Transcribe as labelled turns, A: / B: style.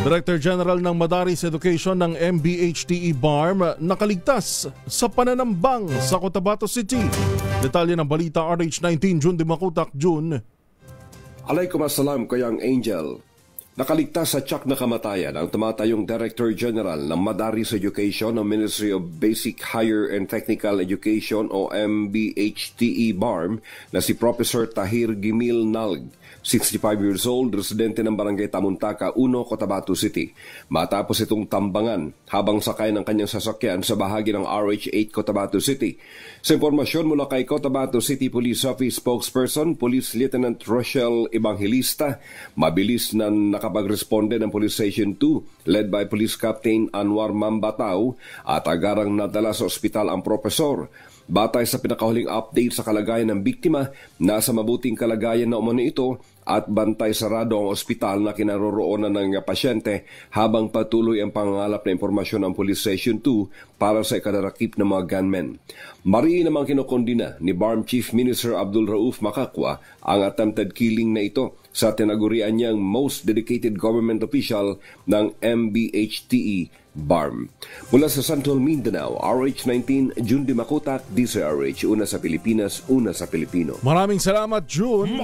A: Director General ng Madaris Education ng MBHTE BARM nakaligtas sa pananambang sa Cotabato City. Detalye ng balita RH19 June Dimakutak June.
B: Alaykum assalam kayang Angel. Nakaligtas sa tiyak na kamatayan ang tumatayong Director General ng Madaris Education ng Ministry of Basic Higher and Technical Education o MBHTE BARM na si Professor Tahir Gimil Nalg, 65 years old, residente ng Barangay Tamuntaka, 1, Cotabato City. Matapos itong tambangan habang sakay ng kanyang sasakyan sa bahagi ng RH8 Cotabato City. Sa impormasyon mula kay Cotabato City Police Office spokesperson, Police Lieutenant Rochelle Evangelista, mabilis na nakapagresponde ng Police Station 2 led by Police Captain Anwar Mambatao at agarang nadala sa ospital ang profesor. Batay sa pinakahuling update sa kalagayan ng biktima, nasa mabuting kalagayan na umano ito at bantay sarado ang ospital na kinaroroonan ng pasyente habang patuloy ang pangangalap na impormasyon ng Police Station 2 para sa ikadarakip ng mga gunmen. Mariin namang kinokondina ni BARM Chief Minister Abdul Rauf Makakwa ang attempted killing na ito sa tinagurian niyang most dedicated government official ng MBHTE BARM. Mula sa Central Mindanao, RH19 June Dimakutak, DZRH, una sa Pilipinas, una sa Pilipino.
A: Maraming salamat, June.